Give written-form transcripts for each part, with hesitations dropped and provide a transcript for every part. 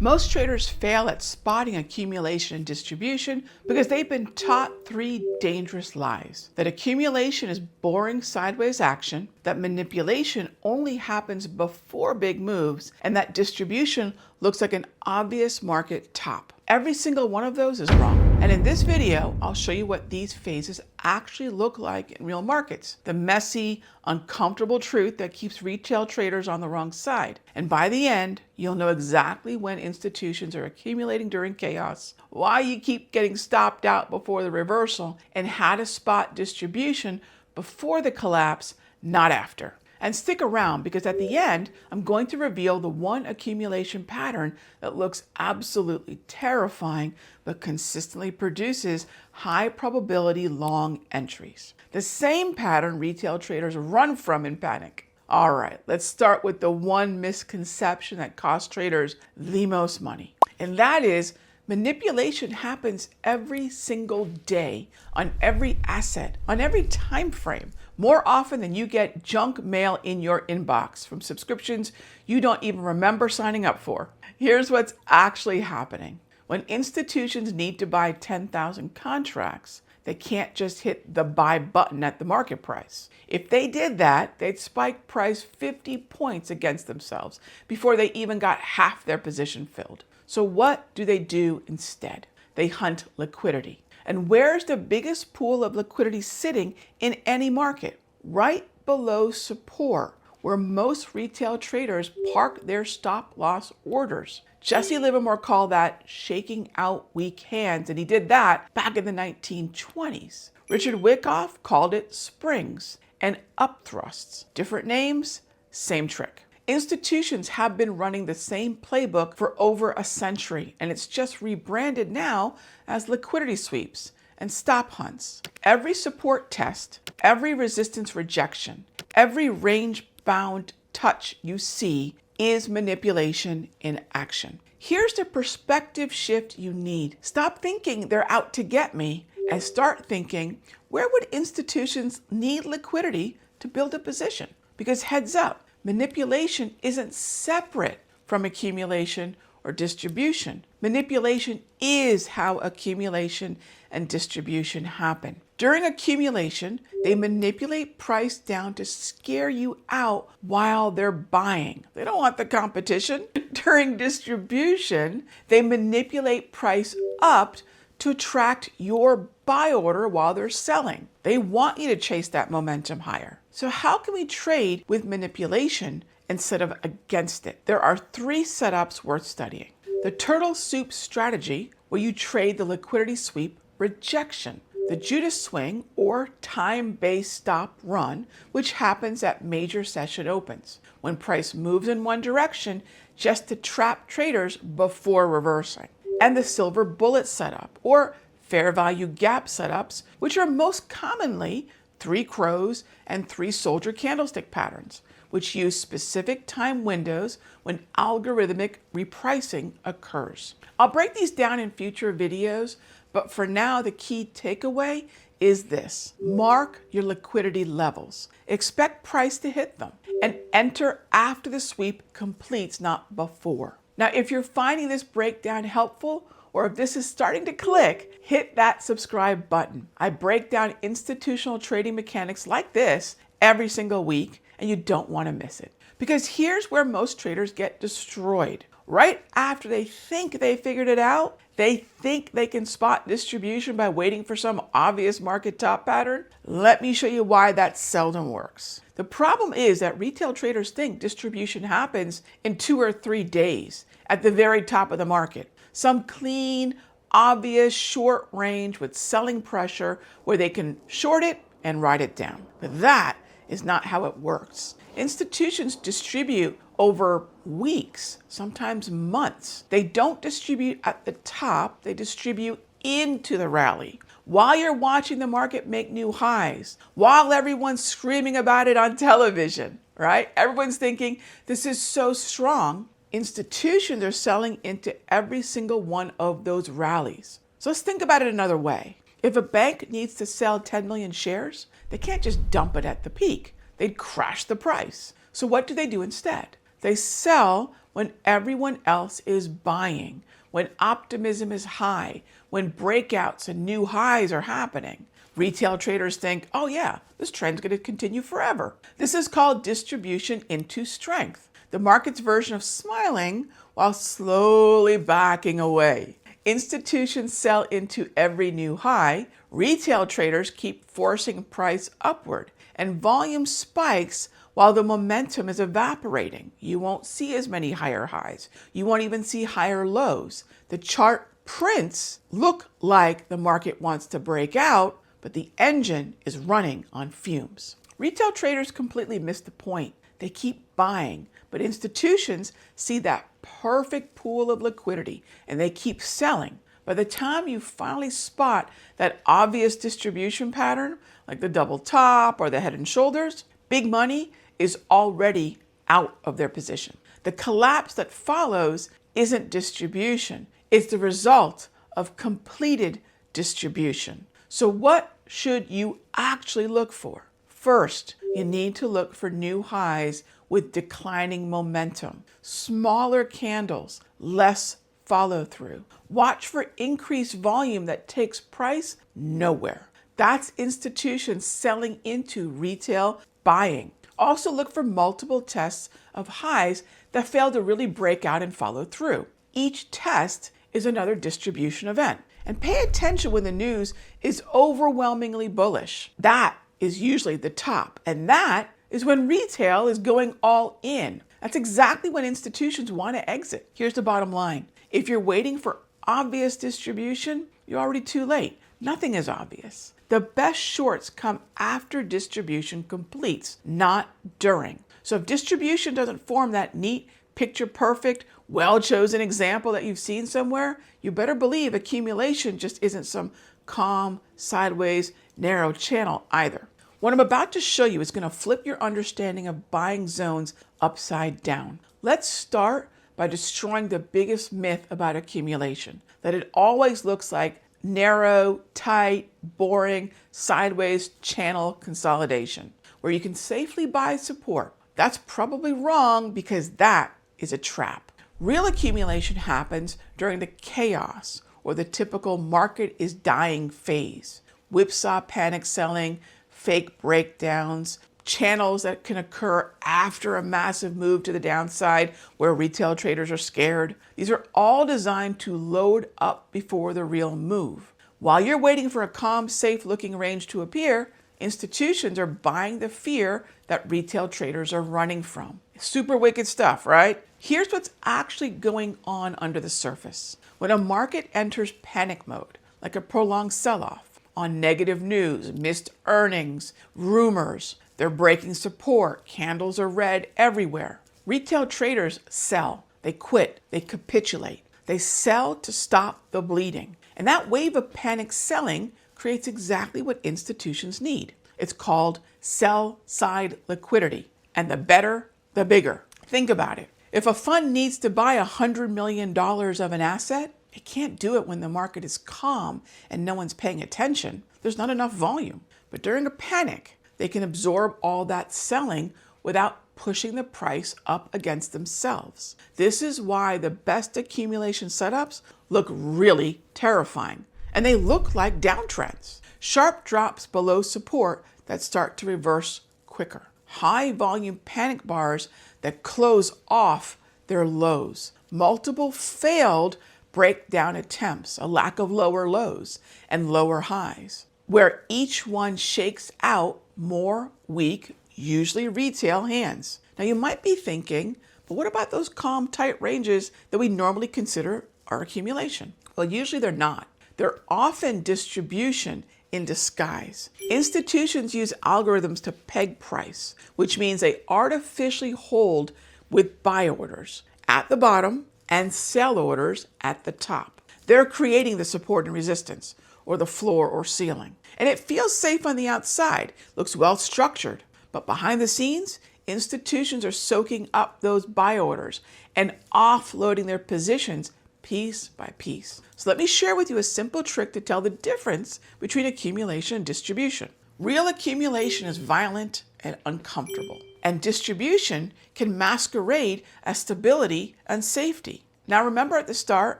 Most traders fail at spotting accumulation and distribution because they've been taught three dangerous lies: that accumulation is boring sideways action, that manipulation only happens before big moves, and that distribution looks like an obvious market top. Every single one of those is wrong. And in this video, I'll show you what these phases actually look like in real markets. The messy, uncomfortable truth that keeps retail traders on the wrong side. And by the end, you'll know exactly when institutions are accumulating during chaos, why you keep getting stopped out before the reversal, and how to spot distribution before the collapse, not after. And stick around, because at the end, I'm going to reveal the one accumulation pattern that looks absolutely terrifying, but consistently produces high probability long entries. The same pattern retail traders run from in panic. All right, let's start with the one misconception that costs traders the most money. And that is, manipulation happens every single day on every asset, on every time frame, more often than you get junk mail in your inbox from subscriptions you don't even remember signing up for. Here's what's actually happening. When institutions need to buy 10,000 contracts, they can't just hit the buy button at the market price. If they did that, they'd spike price 50 points against themselves before they even got half their position filled. So what do they do instead? They hunt liquidity. And where's the biggest pool of liquidity sitting in any market? Right below support, where most retail traders park their stop loss orders. Jesse Livermore called that shaking out weak hands, and he did that back in the 1920s. Richard Wyckoff called it springs and upthrusts. Different names, same trick. Institutions have been running the same playbook for over a century, and it's just rebranded now as liquidity sweeps and stop hunts. Every support test, every resistance rejection, every range-bound touch you see is manipulation in action. Here's the perspective shift you need. Stop thinking they're out to get me and start thinking, where would institutions need liquidity to build a position? Because heads up, manipulation isn't separate from accumulation or distribution. Manipulation is how accumulation and distribution happen. During accumulation, they manipulate price down to scare you out while they're buying. They don't want the competition. During distribution, they manipulate price up to attract your buy order while they're selling. They want you to chase that momentum higher. So how can we trade with manipulation instead of against it? There are three setups worth studying. The turtle soup strategy, where you trade the liquidity sweep rejection. The Judas swing, or time-based stop run, which happens at major session opens, when price moves in one direction just to trap traders before reversing. And the silver bullet setup, or fair value gap setups, which are most commonly 3 crows and 3 soldier candlestick patterns, which use specific time windows when algorithmic repricing occurs. I'll break these down in future videos, but for now, the key takeaway is this: mark your liquidity levels. Expect price to hit them and enter after the sweep completes, not before. Now, if you're finding this breakdown helpful, or if this is starting to click, hit that subscribe button. I break down institutional trading mechanics like this every single week, and you don't want to miss it. Because here's where most traders get destroyed. Right after they think they figured it out, they think they can spot distribution by waiting for some obvious market top pattern. Let me show you why that seldom works. The problem is that retail traders think distribution happens in 2 or 3 days at the very top of the market. Some clean, obvious short range with selling pressure where they can short it and ride it down. But that is not how it works. Institutions distribute over weeks, sometimes months. They don't distribute at the top, they distribute into the rally. While you're watching the market make new highs, while everyone's screaming about it on television, right? Everyone's thinking, this is so strong. Institutions are selling into every single one of those rallies. So let's think about it another way. If a bank needs to sell 10 million shares, they can't just dump it at the peak. They'd crash the price. So what do they do instead? They sell when when everyone else is buying, when optimism is high, when breakouts and new highs are happening. Retail traders think, oh yeah, this trend's going to continue forever. This is called distribution into strength, the market's version of smiling while slowly backing away. Institutions sell into every new high. Retail traders keep forcing price upward, and volume spikes while the momentum is evaporating. You won't see as many higher highs. You won't even see higher lows. The chart prints look like the market wants to break out, but the engine is running on fumes. Retail traders completely miss the point. They keep buying, but institutions see that perfect pool of liquidity and they keep selling. By the time you finally spot that obvious distribution pattern, like the double top or the head and shoulders, big money is already out of their position. The collapse that follows isn't distribution. It's the result of completed distribution. So what should you actually look for? First, you need to look for new highs with declining momentum, smaller candles, less follow through. Watch for increased volume that takes price nowhere. That's institutions selling into retail buying. Also look for multiple tests of highs that fail to really break out and follow through. Each test is another distribution event. And pay attention when the news is overwhelmingly bullish. That is usually the top. And that is when retail is going all in. That's exactly when institutions want to exit. Here's the bottom line. If you're waiting for obvious distribution, you're already too late. Nothing is obvious. The best shorts come after distribution completes, not during. So if distribution doesn't form that neat, picture-perfect, well-chosen example that you've seen somewhere, you better believe accumulation just isn't some calm, sideways, narrow channel either. What I'm about to show you is going to flip your understanding of buying zones upside down. Let's start by destroying the biggest myth about accumulation, that it always looks like narrow, tight, boring, sideways channel consolidation, where you can safely buy support. That's probably wrong because that is a trap. Real accumulation happens during the chaos or the typical market is dying phase. Whipsaw panic selling, fake breakdowns, channels that can occur after a massive move to the downside where retail traders are scared. These are all designed to load up before the real move. While you're waiting for a calm, safe-looking range to appear, institutions are buying the fear that retail traders are running from. Super wicked stuff, right? Here's what's actually going on under the surface. When a market enters panic mode, like a prolonged sell-off on negative news, missed earnings, rumors, they're breaking support, candles are red everywhere. Retail traders sell, they quit, they capitulate. They sell to stop the bleeding. And that wave of panic selling creates exactly what institutions need. It's called sell-side liquidity. And the better, the bigger. Think about it. If a fund needs to buy $100 million of an asset, it can't do it when the market is calm and no one's paying attention. There's not enough volume. But during a panic, they can absorb all that selling without pushing the price up against themselves. This is why the best accumulation setups look really terrifying. And they look like downtrends. Sharp drops below support that start to reverse quicker. High volume panic bars that close off their lows. Multiple failed breakdown attempts, a lack of lower lows and lower highs, where each one shakes out more weak, usually retail hands. Now you might be thinking, but what about those calm, tight ranges that we normally consider our accumulation? Well, usually they're not. They're often distribution in disguise. Institutions use algorithms to peg price, which means they artificially hold with buy orders at the bottom and sell orders at the top. They're creating the support and resistance, or the floor or ceiling. And it feels safe on the outside, looks well structured, but behind the scenes, institutions are soaking up those buy orders and offloading their positions piece by piece. So let me share with you a simple trick to tell the difference between accumulation and distribution. Real accumulation is violent and uncomfortable. and distribution can masquerade as stability and safety. Now remember at the start,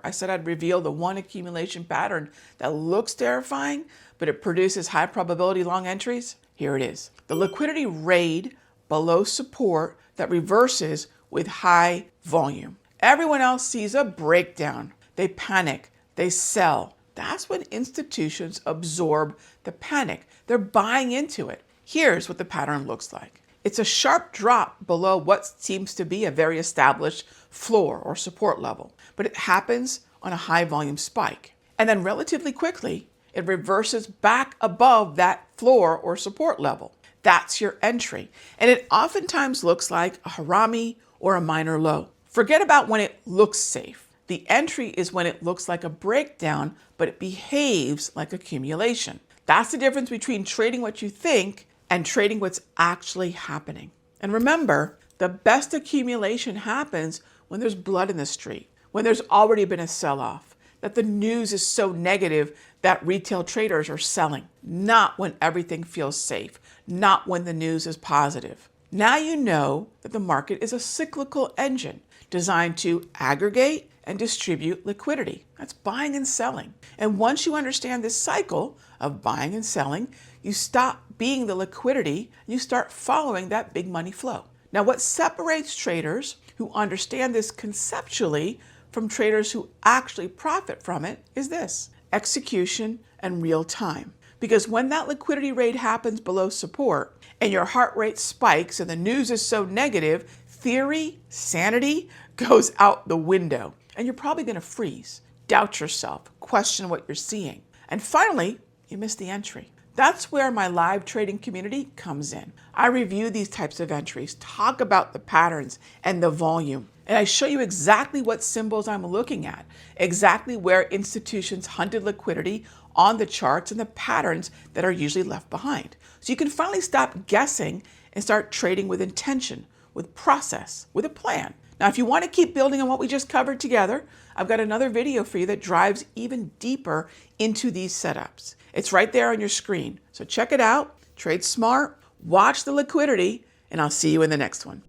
I said I'd reveal the one accumulation pattern that looks terrifying, but it produces high probability long entries? Here it is. The liquidity raid below support that reverses with high volume. Everyone else sees a breakdown. They panic, they sell. That's when institutions absorb the panic. They're buying into it. Here's what the pattern looks like. It's a sharp drop below what seems to be a very established floor or support level, but it happens on a high volume spike. And then relatively quickly, it reverses back above that floor or support level. That's your entry. And it oftentimes looks like a harami or a minor low. Forget about when it looks safe. The entry is when it looks like a breakdown, but it behaves like accumulation. That's the difference between trading what you think and trading what's actually happening. And remember, the best accumulation happens when there's blood in the street, when there's already been a sell-off, that the news is so negative that retail traders are selling, not when everything feels safe, not when the news is positive. Now you know that the market is a cyclical engine designed to aggregate and distribute liquidity. That's buying and selling. And once you understand this cycle of buying and selling, you stop being the liquidity, you start following that big money flow. Now, what separates traders who understand this conceptually from traders who actually profit from it is this: execution and real time. Because when that liquidity rate happens below support and your heart rate spikes and the news is so negative, theory, sanity goes out the window. And you're probably going to freeze, doubt yourself, question what you're seeing. And finally, you miss the entry. That's where my live trading community comes in. I review these types of entries, talk about the patterns and the volume, and I show you exactly what symbols I'm looking at, exactly where institutions hunted liquidity on the charts and the patterns that are usually left behind. So you can finally stop guessing and start trading with intention, with process, with a plan. Now, if you want to keep building on what we just covered together, I've got another video for you that drives even deeper into these setups. It's right there on your screen. So check it out, trade smart, watch the liquidity, and I'll see you in the next one.